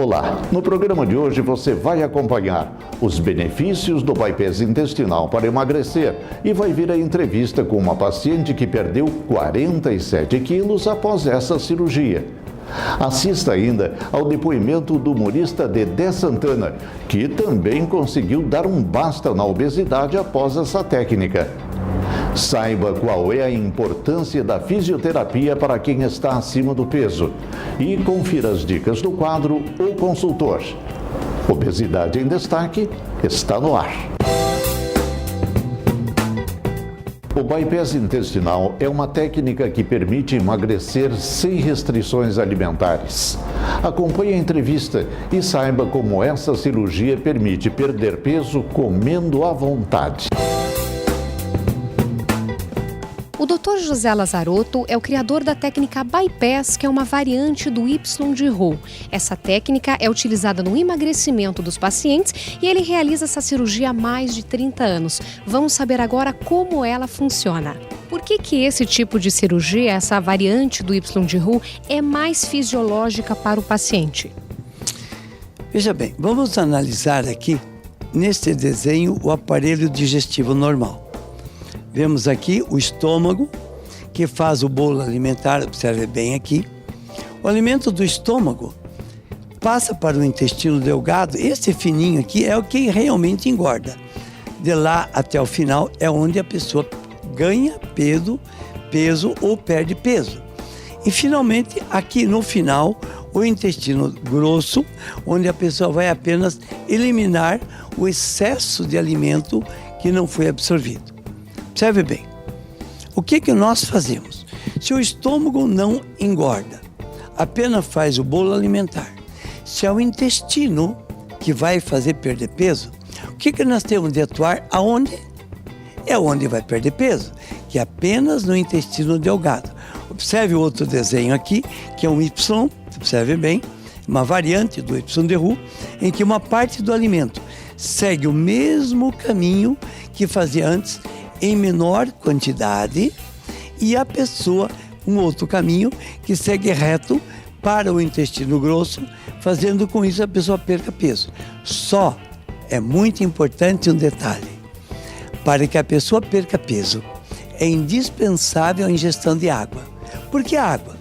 Olá, no programa de hoje você vai acompanhar os benefícios do bypass intestinal para emagrecer e vai ver a entrevista com uma paciente que perdeu 47 quilos após essa cirurgia. Assista ainda ao depoimento do humorista Dedé Santana, que também conseguiu dar um basta na obesidade após essa técnica. Saiba qual é a importância da fisioterapia para quem está acima do peso e confira as dicas do quadro O Consultor. Obesidade em Destaque está no ar. O bypass intestinal é uma técnica que permite emagrecer sem restrições alimentares. Acompanhe a entrevista e saiba como essa cirurgia permite perder peso comendo à vontade. O Dr. José Lazarotto é o criador da técnica bypass, que é uma variante do Y de Roux. Essa técnica é utilizada no emagrecimento dos pacientes e ele realiza essa cirurgia há mais de 30 anos. Vamos saber agora como ela funciona. Por que esse tipo de cirurgia, essa variante do Y de Roux, é mais fisiológica para o paciente? Veja bem, vamos analisar aqui, neste desenho, o aparelho digestivo normal. Vemos aqui o estômago, que faz o bolo alimentar, observe bem aqui. O alimento do estômago passa para o intestino delgado, esse fininho aqui é o que realmente engorda. De lá até o final é onde a pessoa ganha peso ou perde peso. E finalmente, aqui no final, o intestino grosso, onde a pessoa vai apenas eliminar o excesso de alimento que não foi absorvido. Observe bem, o que nós fazemos? Se o estômago não engorda, apenas faz o bolo alimentar. Se é o intestino que vai fazer perder peso, o que nós temos de atuar aonde? É onde vai perder peso, que é apenas no intestino delgado. Observe o outro desenho aqui, que é um Y, observe bem, uma variante do Y de Roux, em que uma parte do alimento segue o mesmo caminho que fazia antes, em menor quantidade, e a pessoa, um outro caminho que segue reto para o intestino grosso, fazendo com isso a pessoa perca peso. Só é muito importante um detalhe: para que a pessoa perca peso, é indispensável a ingestão de água. Por que água?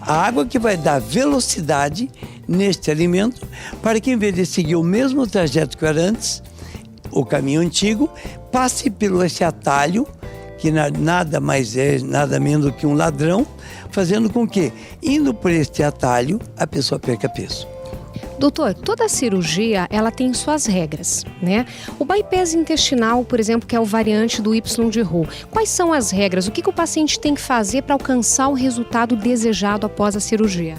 A água que vai dar velocidade neste alimento, para que em vez de seguir o mesmo trajeto que era antes, o caminho antigo, passe pelo esse atalho, que nada mais é, nada menos do que um ladrão, fazendo com que, indo por este atalho, a pessoa perca peso. Doutor, toda cirurgia, ela tem suas regras, né? O bypass intestinal, por exemplo, que é o variante do Y de Roux, quais são as regras? O que o paciente tem que fazer para alcançar o resultado desejado após a cirurgia?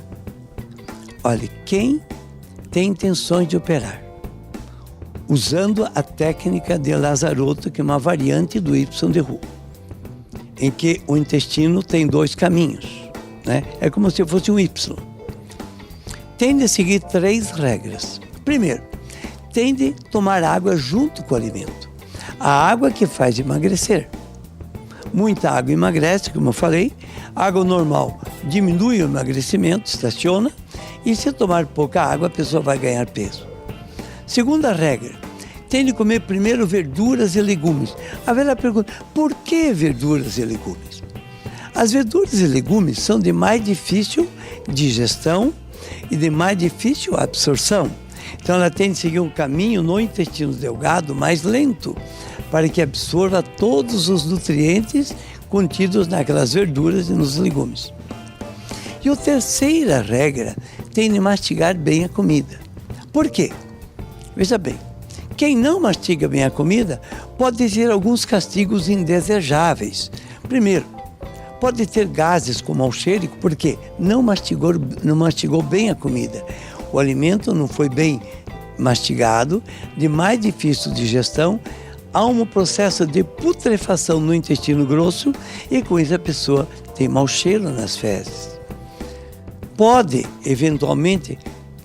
Olha, quem tem intenções de operar, usando a técnica de Lazarotto, que é uma variante do Y de Roux, em que o intestino tem dois caminhos, né? É como se fosse um Y. Tem de seguir 3 regras. Primeiro, tem de tomar água junto com o alimento. A água que faz emagrecer. Muita água emagrece, como eu falei. Água normal diminui o emagrecimento, estaciona. E se tomar pouca água, a pessoa vai ganhar peso. Segunda regra, tem de comer primeiro verduras e legumes. Haverá pergunta, por que verduras e legumes? As verduras e legumes são de mais difícil digestão e de mais difícil absorção. Então ela tem de seguir um caminho no intestino delgado mais lento, para que absorva todos os nutrientes contidos naquelas verduras e nos legumes. E a terceira regra, tem de mastigar bem a comida. Por quê? Veja bem, quem não mastiga bem a comida pode ter alguns castigos indesejáveis. Primeiro, pode ter gases com mau cheiro, porque não mastigou bem a comida. O alimento não foi bem mastigado, de mais difícil digestão, há um processo de putrefação no intestino grosso e com isso a pessoa tem mau cheiro nas fezes. Pode, eventualmente,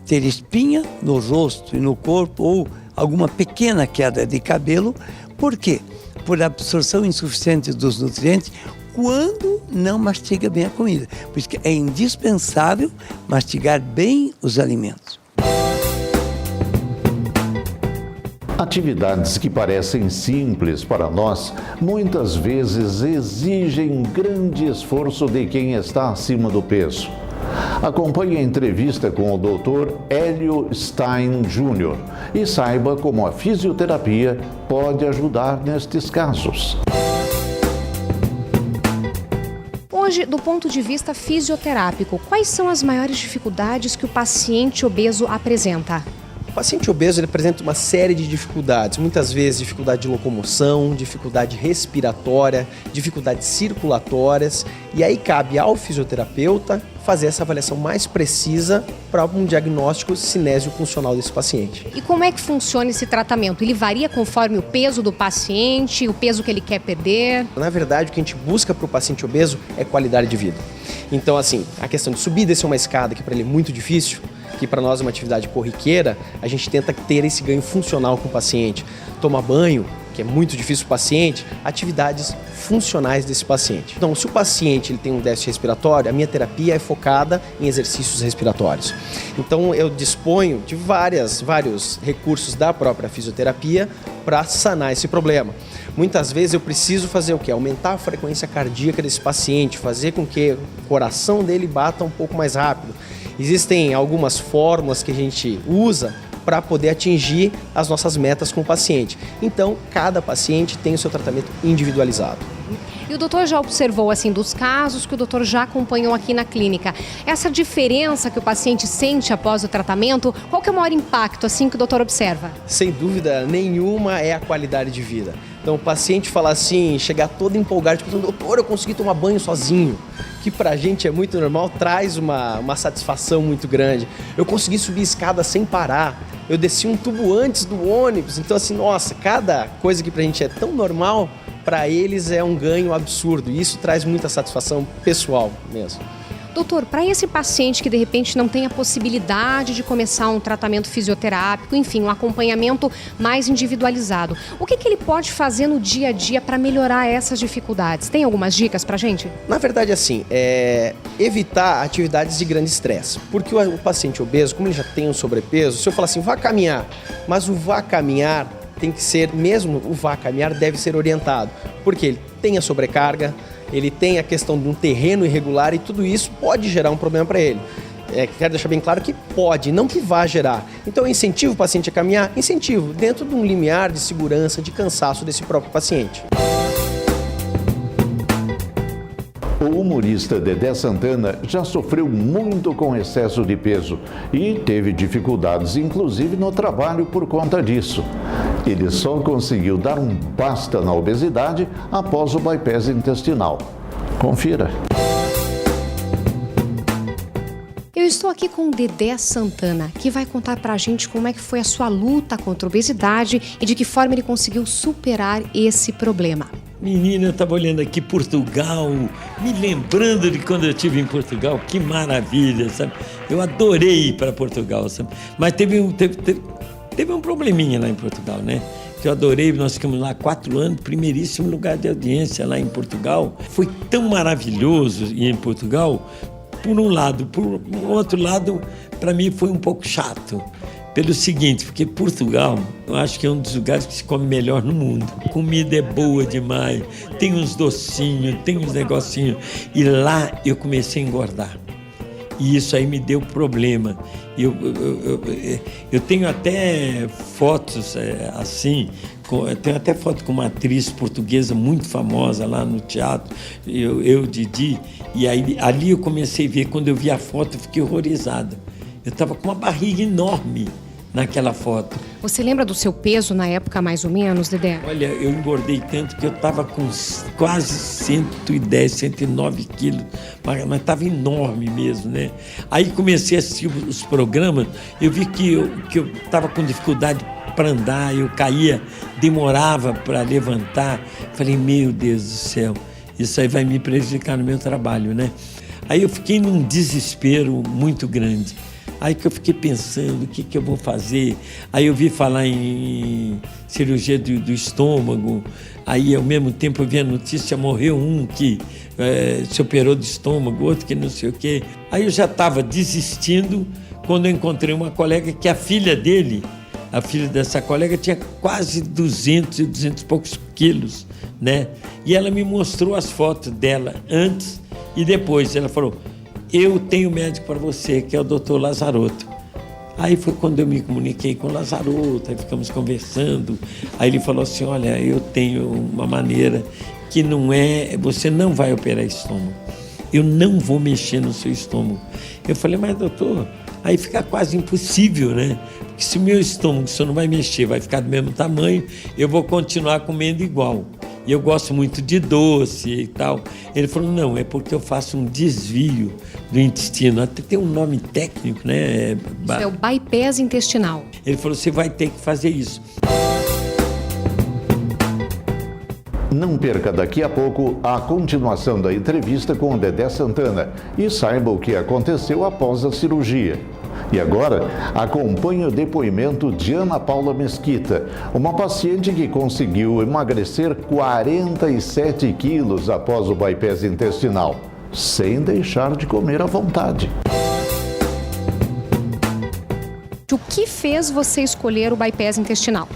ter espinha no rosto e no corpo ou alguma pequena queda de cabelo. Por quê? Por absorção insuficiente dos nutrientes quando não mastiga bem a comida. Por isso que é indispensável mastigar bem os alimentos. Atividades que parecem simples para nós, muitas vezes exigem grande esforço de quem está acima do peso. Acompanhe a entrevista com o Dr. Hélio Stein Jr. e saiba como a fisioterapia pode ajudar nestes casos. Hoje, do ponto de vista fisioterápico, quais são as maiores dificuldades que o paciente obeso apresenta? O paciente obeso ele apresenta uma série de dificuldades, muitas vezes dificuldade de locomoção, dificuldade respiratória, dificuldades circulatórias, e aí cabe ao fisioterapeuta fazer essa avaliação mais precisa para um diagnóstico cinésio-funcional desse paciente. E como é que funciona esse tratamento? Ele varia conforme o peso do paciente, o peso que ele quer perder? Na verdade, o que a gente busca para o paciente obeso é qualidade de vida. Então, assim, a questão de subir e descer uma escada, que para ele é muito difícil, que para nós é uma atividade corriqueira, a gente tenta ter esse ganho funcional com o paciente. Tomar banho, que é muito difícil para o paciente, atividades funcionais desse paciente. Então, se o paciente ele tem um déficit respiratório, a minha terapia é focada em exercícios respiratórios. Então, eu disponho de vários recursos da própria fisioterapia para sanar esse problema. Muitas vezes eu preciso fazer o quê? Aumentar a frequência cardíaca desse paciente, fazer com que o coração dele bata um pouco mais rápido. Existem algumas fórmulas que a gente usa para poder atingir as nossas metas com o paciente. Então, cada paciente tem o seu tratamento individualizado. E o doutor já observou, assim, dos casos que o doutor já acompanhou aqui na clínica, essa diferença que o paciente sente após o tratamento, qual que é o maior impacto, assim, que o doutor observa? Sem dúvida nenhuma é a qualidade de vida. Então, o paciente fala assim, chegar todo empolgado, tipo, doutor, eu consegui tomar banho sozinho, que pra gente é muito normal, traz uma satisfação muito grande. Eu consegui subir escada sem parar, eu desci um tubo antes do ônibus. Então, assim, nossa, cada coisa que pra gente é tão normal, para eles é um ganho absurdo. E isso traz muita satisfação pessoal mesmo. Doutor, para esse paciente que de repente não tem a possibilidade de começar um tratamento fisioterápico, enfim, um acompanhamento mais individualizado, o que ele pode fazer no dia a dia para melhorar essas dificuldades? Tem algumas dicas para gente? Na verdade, assim, evitar atividades de grande estresse. Porque o paciente obeso, como ele já tem um sobrepeso, se eu falar assim, vá caminhar, mas o vá caminhar tem que ser, mesmo o vá caminhar deve ser orientado, porque ele tem a sobrecarga, ele tem a questão de um terreno irregular e tudo isso pode gerar um problema para ele. Quero deixar bem claro que pode, não que vá gerar. Então eu incentivo o paciente a caminhar, incentivo, dentro de um limiar de segurança, de cansaço desse próprio paciente. O humorista Dedé Santana já sofreu muito com excesso de peso e teve dificuldades, inclusive no trabalho, por conta disso. Ele só conseguiu dar um basta na obesidade após o bypass intestinal. Confira. Eu estou aqui com o Dedé Santana, que vai contar pra gente como é que foi a sua luta contra a obesidade e de que forma ele conseguiu superar esse problema. Menina, eu estava olhando aqui Portugal, me lembrando de quando eu estive em Portugal, que maravilha, sabe? Eu adorei ir para Portugal, sabe? Mas teve um probleminha lá em Portugal, né? Que eu adorei, nós ficamos lá 4 anos, primeiríssimo lugar de audiência lá em Portugal. Foi tão maravilhoso ir em Portugal, por um lado. Por outro lado, para mim foi um pouco chato. Pelo seguinte, porque Portugal, eu acho que é um dos lugares que se come melhor no mundo. A comida é boa demais, tem uns docinhos, tem uns negocinhos. E lá eu comecei a engordar. E isso aí me deu problema. Eu tenho até fotos assim, tenho até foto com uma atriz portuguesa muito famosa lá no teatro, Didi, e aí, ali eu comecei a ver, quando eu vi a foto eu fiquei horrorizada. Eu estava com uma barriga enorme naquela foto. Você lembra do seu peso na época, mais ou menos, Dedé? Olha, eu engordei tanto que eu estava com quase 110, 109 quilos, mas estava enorme mesmo, né? Aí comecei a assistir os programas, eu vi que eu estava com dificuldade para andar, eu caía, demorava para levantar. Falei, meu Deus do céu, isso aí vai me prejudicar no meu trabalho, né? Aí eu fiquei num desespero muito grande. Aí que eu fiquei pensando, o que eu vou fazer? Aí eu vi falar em cirurgia do estômago, aí ao mesmo tempo eu vi a notícia, morreu um que se operou do estômago, outro que não sei o quê. Aí eu já estava desistindo quando eu encontrei uma colega que a filha dele a filha dessa colega tinha quase 200 e poucos quilos, né? E ela me mostrou as fotos dela antes e depois. Ela falou, eu tenho médico para você, que é o Dr. Lazarotto. Aí foi quando eu me comuniquei com o Lazarotto, aí ficamos conversando. Aí ele falou assim, olha, eu tenho uma maneira que não é, você não vai operar estômago. Eu não vou mexer no seu estômago. Eu falei, mas doutor, aí fica quase impossível, né? Porque se o meu estômago, o senhor não vai mexer, vai ficar do mesmo tamanho, eu vou continuar comendo igual. E eu gosto muito de doce e tal. Ele falou, não, é porque eu faço um desvio do intestino. Até tem um nome técnico, né? Isso é o bypass intestinal. Ele falou, você vai ter que fazer isso. Não perca daqui a pouco a continuação da entrevista com o Dedé Santana e saiba o que aconteceu após a cirurgia. E agora, acompanhe o depoimento de Ana Paula Mesquita, uma paciente que conseguiu emagrecer 47 quilos após o bypass intestinal, sem deixar de comer à vontade. O que fez você escolher o bypass intestinal?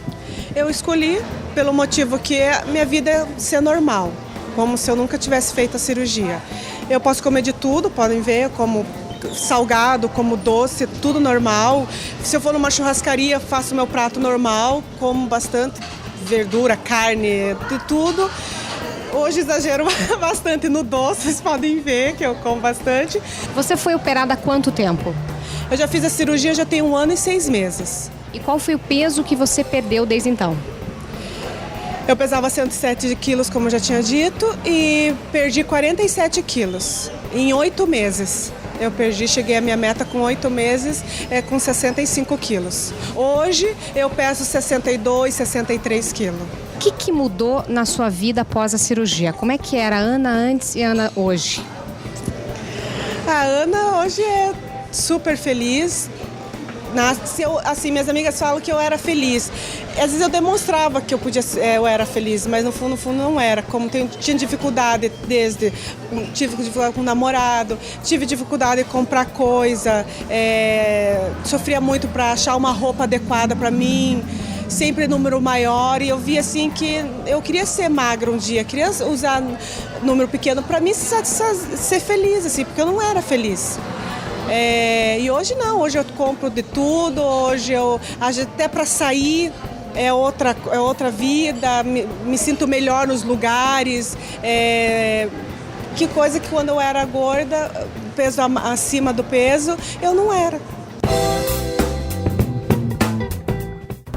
Eu escolhi pelo motivo que minha vida é ser normal, como se eu nunca tivesse feito a cirurgia. Eu posso comer de tudo, podem ver, como salgado, como doce, tudo normal. Se eu for numa churrascaria, faço meu prato normal, como bastante verdura, carne, de tudo. Hoje exagero bastante no doce, vocês podem ver que eu como bastante. Você foi operada há quanto tempo? Eu já fiz a cirurgia, já tem 1 ano e 6 meses. E qual foi o peso que você perdeu desde então? Eu pesava 107 quilos, como eu já tinha dito, e perdi 47 quilos em 8 meses. Eu cheguei à minha meta com 8 meses, com 65 quilos. Hoje eu peso 62, 63 quilos. O que mudou na sua vida após a cirurgia? Como é que era a Ana antes e a Ana hoje? A Ana hoje é super feliz. Assim, minhas amigas falam que eu era feliz. Às vezes eu demonstrava que eu era feliz, mas no fundo não era. Como tinha dificuldade tive dificuldade com o namorado, tive dificuldade em comprar coisa, sofria muito para achar uma roupa adequada para mim, sempre número maior, e eu via assim que eu queria ser magra um dia, queria usar número pequeno para mim ser feliz, assim, porque eu não era feliz. E hoje não, hoje eu compro de tudo, hoje até para sair é outra vida, me sinto melhor nos lugares, que coisa que quando eu era gorda, peso acima do peso, eu não era.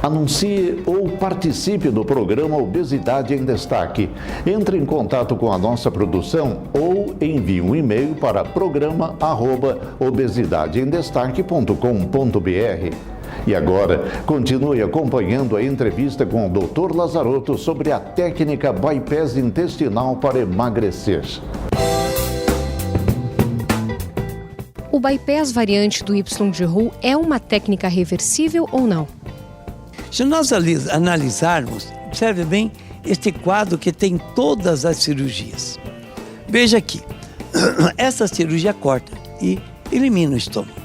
Anuncie ou participe do programa Obesidade em Destaque. Entre em contato com a nossa produção ou envie um e-mail para programa@obesidadeemdestaque.com.br. E agora, continue acompanhando a entrevista com o Dr. Lazarotto sobre a técnica bypass intestinal para emagrecer. O bypass variante do Y de Roux é uma técnica reversível ou não? Se nós analisarmos, observe bem este quadro que tem todas as cirurgias. Veja aqui, essa cirurgia corta e elimina o estômago.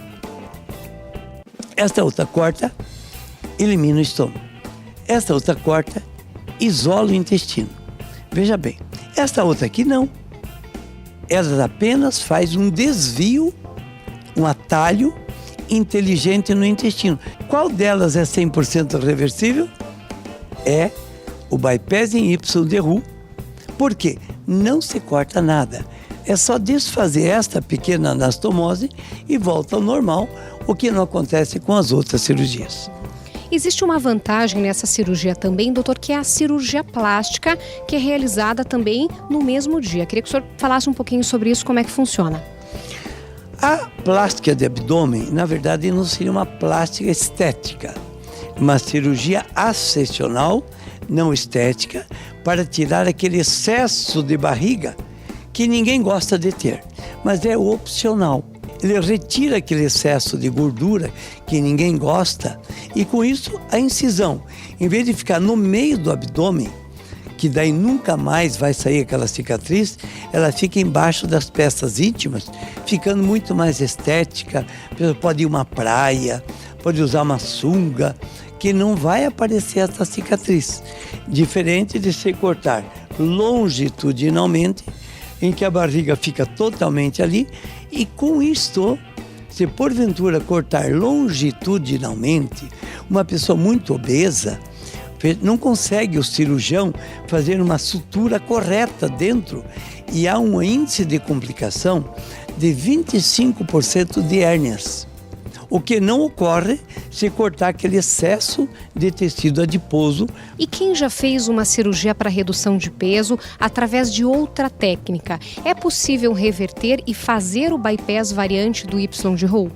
Esta outra corta, elimina o estômago. Esta outra corta, isola o intestino. Veja bem, esta outra aqui não. Ela apenas faz um desvio, um atalho inteligente no intestino. Qual delas é 100% reversível? É o bypass em Y de Roux. Por quê? Não se corta nada. É só desfazer esta pequena anastomose e volta ao normal, o que não acontece com as outras cirurgias. Existe uma vantagem nessa cirurgia também, doutor, que é a cirurgia plástica, que é realizada também no mesmo dia. Queria que o senhor falasse um pouquinho sobre isso, como é que funciona. A plástica de abdômen, na verdade, não seria uma plástica estética, uma cirurgia ascensional, não estética, para tirar aquele excesso de barriga que ninguém gosta de ter, mas é opcional. Ele retira aquele excesso de gordura que ninguém gosta e, com isso, a incisão, em vez de ficar no meio do abdômen, que daí nunca mais vai sair aquela cicatriz, ela fica embaixo das peças íntimas, ficando muito mais estética. A pessoa pode ir a uma praia, pode usar uma sunga, que não vai aparecer essa cicatriz. Diferente de se cortar longitudinalmente, em que a barriga fica totalmente ali, e com isto, se porventura cortar longitudinalmente, uma pessoa muito obesa não consegue o cirurgião fazer uma sutura correta dentro, e há um índice de complicação de 25% de hérnias, o que não ocorre se cortar aquele excesso de tecido adiposo. E quem já fez uma cirurgia para redução de peso através de outra técnica, é possível reverter e fazer o bypass variante do Y de Roux?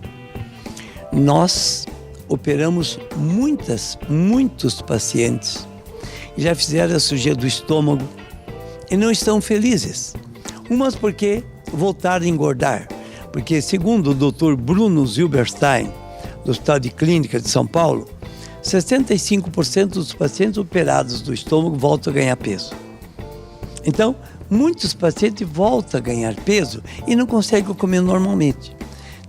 Nós operamos muitos pacientes que já fizeram a cirurgia do estômago e não estão felizes. Umas porque voltaram a engordar, porque segundo o Dr. Bruno Zilberstein, do Hospital de Clínica de São Paulo, 65% dos pacientes operados do estômago voltam a ganhar peso. Então, muitos pacientes voltam a ganhar peso e não conseguem comer normalmente.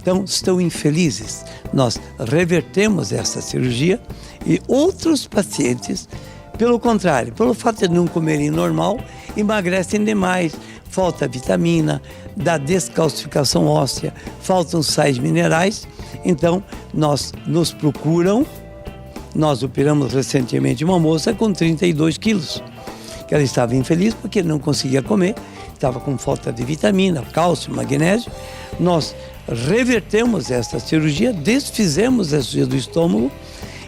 Então, estão infelizes. Nós revertemos essa cirurgia e outros pacientes, pelo contrário, pelo fato de não comerem normal, emagrecem demais, falta vitamina, dá descalcificação óssea, faltam sais minerais. Então, nos procuram. Nós operamos recentemente uma moça com 32 quilos, que ela estava infeliz porque não conseguia comer, estava com falta de vitamina, cálcio, magnésio. Nós revertemos essa cirurgia, desfizemos a cirurgia do estômago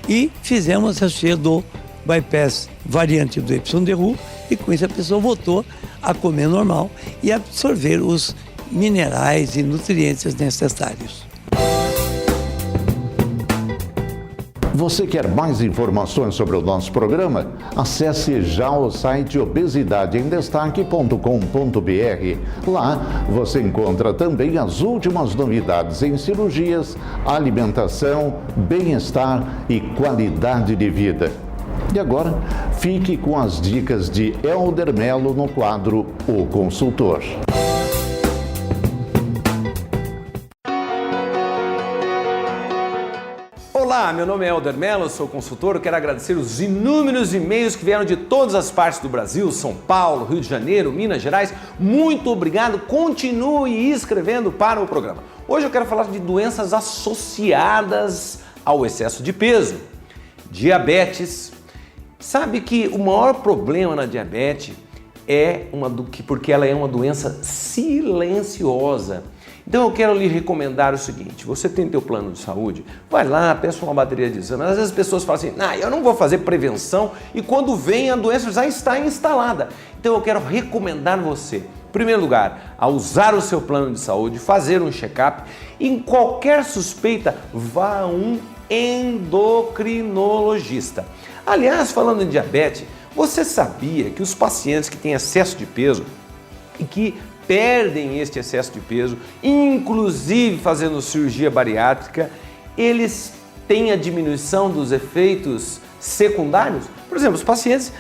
e fizemos a cirurgia do bypass variante do Y de Roux, e com isso a pessoa voltou a comer normal e absorver os minerais e nutrientes necessários. Você quer mais informações sobre o nosso programa? Acesse já o site obesidadeemdestaque.com.br. Lá você encontra também as últimas novidades em cirurgias, alimentação, bem-estar e qualidade de vida. E agora, fique com as dicas de Helder Melo no quadro O Consultor. Olá, meu nome é Helder Melo, sou consultor. Eu quero agradecer os inúmeros e-mails que vieram de todas as partes do Brasil, São Paulo, Rio de Janeiro, Minas Gerais. Muito obrigado, continue escrevendo para o programa. Hoje eu quero falar de doenças associadas ao excesso de peso, diabetes. Sabe que o maior problema na diabetes porque ela é uma doença silenciosa. Então eu quero lhe recomendar o seguinte: você tem teu plano de saúde, vai lá, peça uma bateria de exames. Às vezes as pessoas falam assim, eu não vou fazer prevenção, e quando vem a doença já está instalada. Então eu quero recomendar você, em primeiro lugar, a usar o seu plano de saúde, fazer um check-up. Em qualquer suspeita, vá a um endocrinologista. Aliás, falando em diabetes, você sabia que os pacientes que têm excesso de peso e que perdem este excesso de peso, inclusive fazendo cirurgia bariátrica, eles têm a diminuição dos efeitos secundários? Por exemplo, os pacientes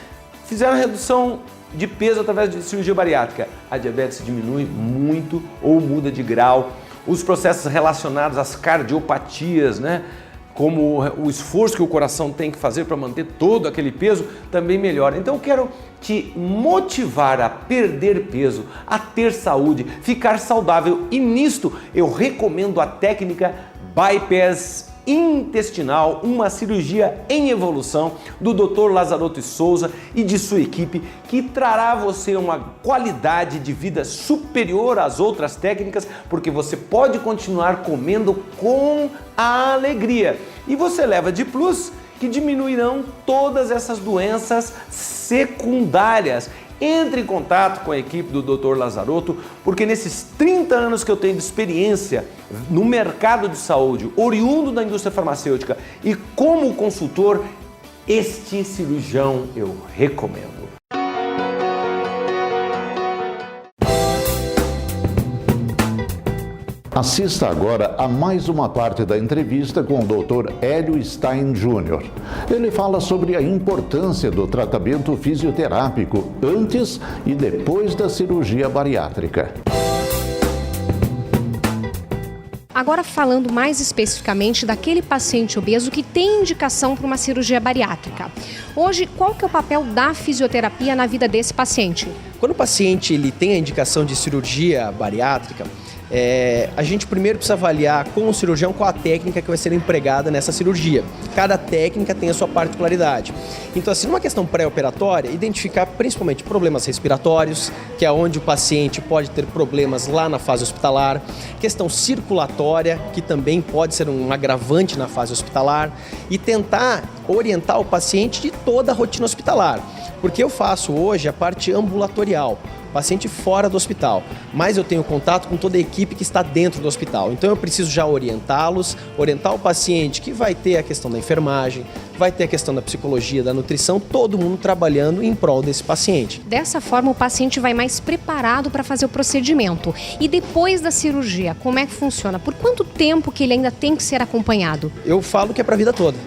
fizeram redução de peso através de cirurgia bariátrica, a diabetes diminui muito ou muda de grau. Os processos relacionados às cardiopatias, como o esforço que o coração tem que fazer para manter todo aquele peso, também melhora. Então eu quero te motivar a perder peso, a ter saúde, ficar saudável, e nisto eu recomendo a técnica bypass intestinal, uma cirurgia em evolução do Dr. Lazaroto e Souza e de sua equipe, que trará a você uma qualidade de vida superior às outras técnicas, porque você pode continuar comendo com alegria. E você leva de plus que diminuirão todas essas doenças secundárias. Entre em contato com a equipe do Dr. Lazaroto, porque nesses 30 anos que eu tenho de experiência no mercado de saúde, oriundo da indústria farmacêutica e como consultor, este cirurgião eu recomendo. Assista agora a mais uma parte da entrevista com o Dr. Hélio Stein Jr. Ele fala sobre a importância do tratamento fisioterápico antes e depois da cirurgia bariátrica. Agora falando mais especificamente daquele paciente obeso que tem indicação para uma cirurgia bariátrica. Hoje, qual que é o papel da fisioterapia na vida desse paciente? Quando o paciente ele tem a indicação de cirurgia bariátrica, a gente primeiro precisa avaliar com o cirurgião qual a técnica que vai ser empregada nessa cirurgia. Cada técnica tem a sua particularidade. Então, assim, numa questão pré-operatória, identificar principalmente problemas respiratórios, que é onde o paciente pode ter problemas lá na fase hospitalar, questão circulatória, que também pode ser um agravante na fase hospitalar, e tentar orientar o paciente de toda a rotina hospitalar. Porque eu faço hoje a parte ambulatorial, paciente fora do hospital, mas eu tenho contato com toda a equipe que está dentro do hospital. Então eu preciso já orientá-los, orientar o paciente que vai ter a questão da enfermagem, vai ter a questão da psicologia, da nutrição, todo mundo trabalhando em prol desse paciente. Dessa forma, o paciente vai mais preparado para fazer o procedimento. E depois da cirurgia, como é que funciona? Por quanto tempo que ele ainda tem que ser acompanhado? Eu falo que é para a vida toda,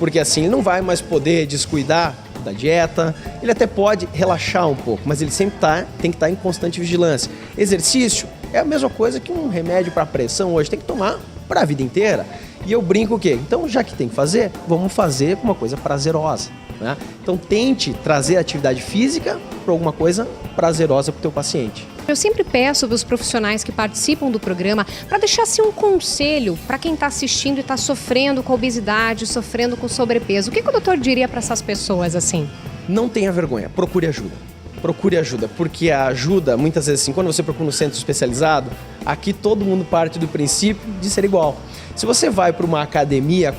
porque assim ele não vai mais poder descuidar da dieta, ele até pode relaxar um pouco, mas ele sempre tem que estar em constante vigilância. Exercício é a mesma coisa que um remédio para pressão hoje, tem que tomar para a vida inteira. E eu brinco o quê? Então, já que tem que fazer, vamos fazer uma coisa prazerosa, né? Então, tente trazer a atividade física para alguma coisa prazerosa para o teu paciente. Eu sempre peço para os profissionais que participam do programa para deixar assim, um conselho para quem está assistindo e está sofrendo com obesidade, sofrendo com sobrepeso. O que o doutor diria para essas pessoas assim? Não tenha vergonha, procure ajuda. Procure ajuda, porque a ajuda, muitas vezes assim, quando você procura um centro especializado, aqui todo mundo parte do princípio de ser igual. Se você vai para uma academia,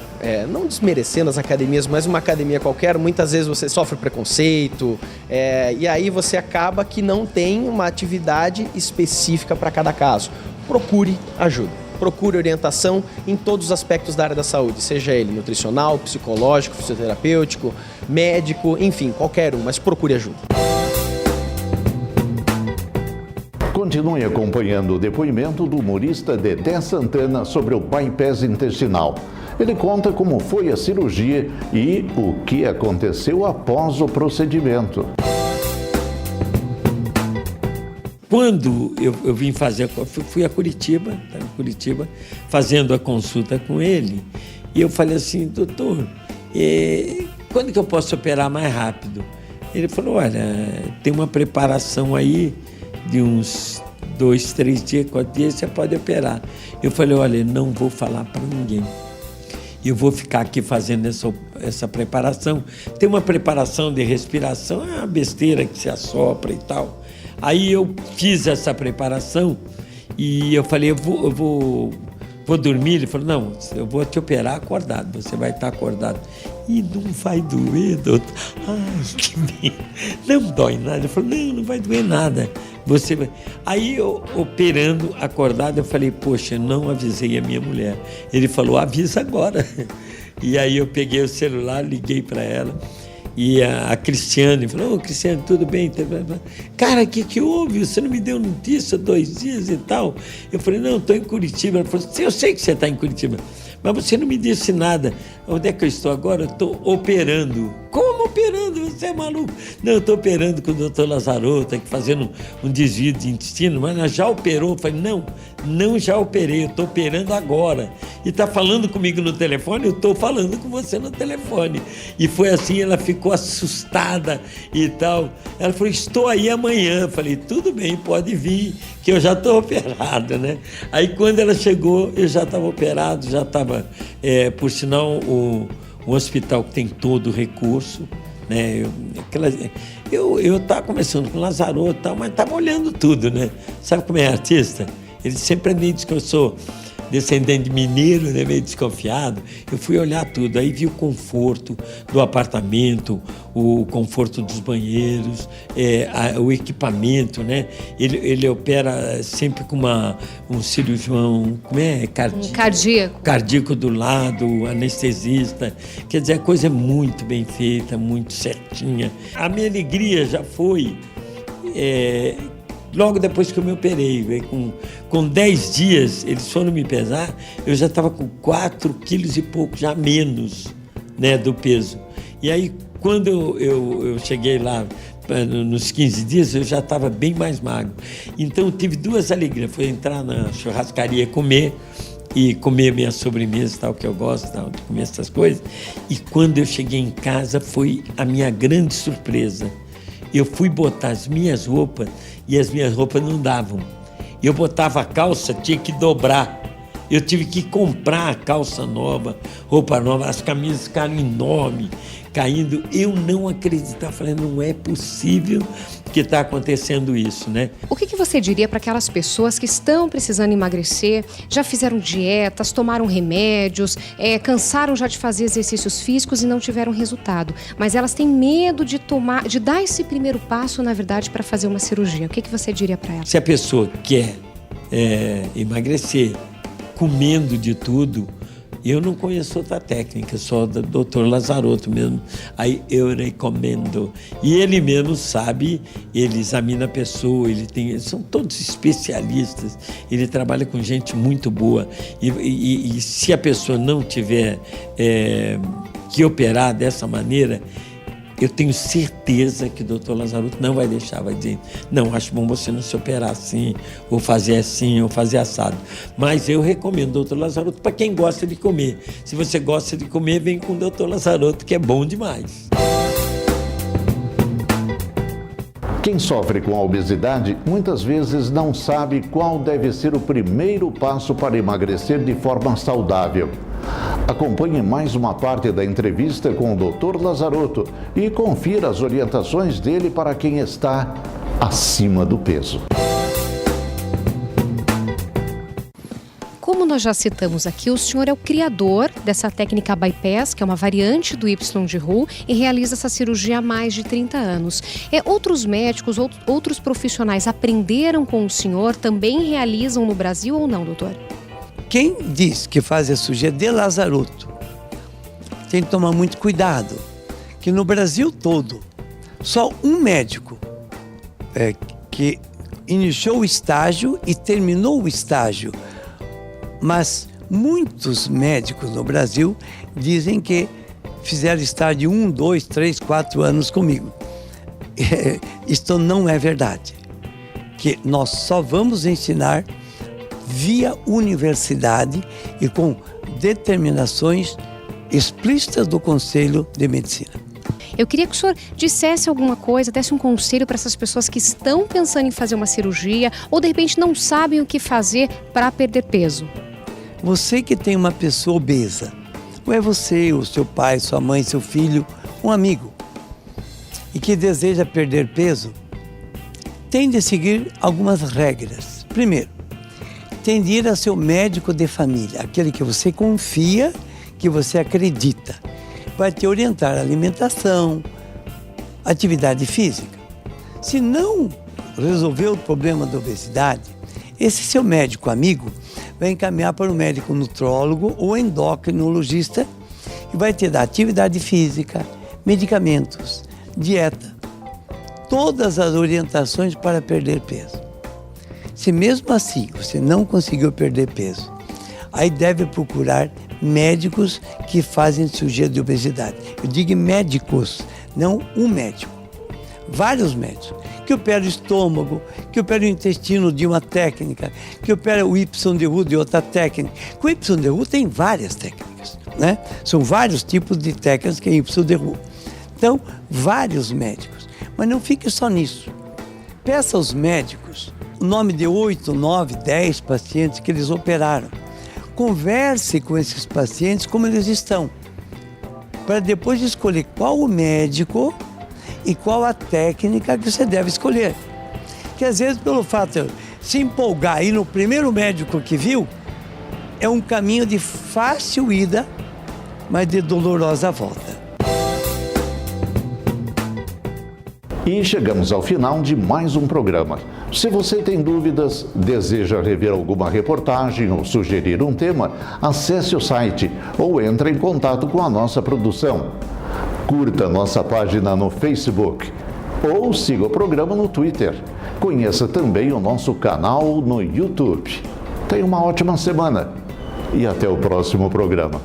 não desmerecendo as academias, mas uma academia qualquer, muitas vezes você sofre preconceito, e aí você acaba que não tem uma atividade específica para cada caso. Procure ajuda. Procure orientação em todos os aspectos da área da saúde, seja ele nutricional, psicológico, fisioterapêutico, médico, enfim, qualquer um, mas procure ajuda. Continue acompanhando o depoimento do humorista Dedé Santana sobre o bypass intestinal. Ele conta como foi a cirurgia e o que aconteceu após o procedimento. Quando eu vim fazer, fui a Curitiba, fazendo a consulta com ele, e eu falei assim, doutor, quando que eu posso operar mais rápido? Ele falou, olha, tem uma preparação aí de uns 2, 3 dias, 4 dias, você pode operar. Eu falei, olha, não vou falar para ninguém. Eu vou ficar aqui fazendo essa preparação. Tem uma preparação de respiração, é uma besteira que se assopra e tal. Aí eu fiz essa preparação e eu falei, eu vou dormir. Ele falou, não, eu vou te operar acordado, você vai estar acordado. E não vai doer, doutor. Ai, que medo. Não dói nada. Ele falou, não vai doer nada. Você vai... Aí eu, operando, acordado, eu falei, poxa, não avisei a minha mulher. Ele falou, avisa agora. E aí eu peguei o celular, liguei para ela. E a Cristiane falou, ô Cristiane, tudo bem? Cara, o que houve? Você não me deu notícia 2 dias e tal? Eu falei, não, estou em Curitiba. Ela falou, eu sei que você está em Curitiba, mas você não me disse nada. Onde é que eu estou agora? Eu estou operando. Como operando? Você é maluco? Não, eu estou operando com o doutor Lazarotto, aqui fazendo um desvio de intestino, mas já operou? Eu falei, não já operei, eu estou operando agora. E está falando comigo no telefone? Eu estou falando com você no telefone. E foi assim, ela ficou assustada e tal. Ela falou, estou aí amanhã. Eu falei, tudo bem, pode vir, que eu já estou operado, né? Aí quando ela chegou, eu já estava operado, já estava, por sinal, um hospital que tem todo o recurso, né? Eu estava conversando com o Lazarotto e tal, mas estava olhando tudo, né? Sabe como é artista? Ele sempre é meio eu sou descendente de mineiro, né? Meio desconfiado. Eu fui olhar tudo, aí vi o conforto do apartamento, o conforto dos banheiros, o equipamento, né? Ele opera sempre com um cirurgião, como é? Cardíaco do lado, anestesista. Quer dizer, a coisa é muito bem feita, muito certinha. A minha alegria já foi... Logo depois que eu me operei, com 10 dias, eles foram me pesar, eu já estava com 4 quilos e pouco, já menos, né, do peso. E aí, quando eu cheguei lá, nos 15 dias, eu já estava bem mais magro. Então, eu tive 2 alegrias. Foi entrar na churrascaria comer e comer minha sobremesa, tal, que eu gosto, tal, de comer essas coisas. E quando eu cheguei em casa, foi a minha grande surpresa. Eu fui botar as minhas roupas e as minhas roupas não davam. Eu botava a calça, tinha que dobrar. Eu tive que comprar a calça nova, roupa nova, as camisas ficaram enormes, caindo. Eu não acreditava, falei, não é possível que está acontecendo isso, né? O que você diria para aquelas pessoas que estão precisando emagrecer, já fizeram dietas, tomaram remédios, cansaram já de fazer exercícios físicos e não tiveram resultado, mas elas têm medo de dar esse primeiro passo, na verdade, para fazer uma cirurgia? O que você diria para elas? Se a pessoa quer emagrecer comendo de tudo, eu não conheço outra técnica, só do Dr. Lazaroto mesmo, aí eu recomendo. E ele mesmo sabe, ele examina a pessoa, eles são todos especialistas, ele trabalha com gente muito boa. E se a pessoa não tiver que operar dessa maneira, eu tenho certeza que o doutor Lazaroto não vai deixar, vai dizer, não, acho bom você não se operar assim, ou fazer assim, ou fazer assado. Mas eu recomendo o doutor Lazaroto para quem gosta de comer. Se você gosta de comer, vem com o doutor Lazaroto, que é bom demais. Quem sofre com a obesidade muitas vezes não sabe qual deve ser o primeiro passo para emagrecer de forma saudável. Acompanhe mais uma parte da entrevista com o Dr. Lazaroto e confira as orientações dele para quem está acima do peso. Como nós já citamos aqui, o senhor é o criador dessa técnica bypass, que é uma variante do Y de Roux, e realiza essa cirurgia há mais de 30 anos. Outros médicos, outros profissionais aprenderam com o senhor, também realizam no Brasil ou não, doutor? Quem diz que faz a cirurgia de Lazaroto tem que tomar muito cuidado, que no Brasil todo, só um médico que iniciou o estágio e terminou o estágio, mas muitos médicos no Brasil dizem que fizeram estágio 1, 2, 3, 4 anos comigo. Isto não é verdade, que nós só vamos ensinar via universidade e com determinações explícitas do Conselho de Medicina. Eu queria que o senhor dissesse alguma coisa, desse um conselho para essas pessoas que estão pensando em fazer uma cirurgia ou de repente não sabem o que fazer para perder peso. Você que tem uma pessoa obesa, ou é você, o seu pai, sua mãe, seu filho, um amigo, e que deseja perder peso, tem de seguir algumas regras. Primeiro, tem de ir ao seu médico de família, aquele que você confia, que você acredita. Vai te orientar a alimentação, atividade física. Se não resolver o problema da obesidade, esse seu médico amigo vai encaminhar para o médico nutrólogo ou endocrinologista e vai te dar atividade física, medicamentos, dieta, todas as orientações para perder peso. Se mesmo assim você não conseguiu perder peso, aí deve procurar médicos que fazem cirurgia de obesidade. Eu digo médicos, não um médico. Vários médicos, que operam o estômago, que operam o intestino de uma técnica, que operam o Y de Roux de outra técnica. O Y de Roux tem várias técnicas, né? São vários tipos de técnicas que é Y de Roux. Então, vários médicos. Mas não fique só nisso. Peça aos médicos o nome de 8, 9, 10 pacientes que eles operaram. Converse com esses pacientes como eles estão, para depois escolher qual o médico e qual a técnica que você deve escolher. Que às vezes, pelo fato de se empolgar e ir no primeiro médico que viu, é um caminho de fácil ida, mas de dolorosa volta. E chegamos ao final de mais um programa. Se você tem dúvidas, deseja rever alguma reportagem ou sugerir um tema, acesse o site ou entre em contato com a nossa produção. Curta nossa página no Facebook ou siga o programa no Twitter. Conheça também o nosso canal no YouTube. Tenha uma ótima semana e até o próximo programa.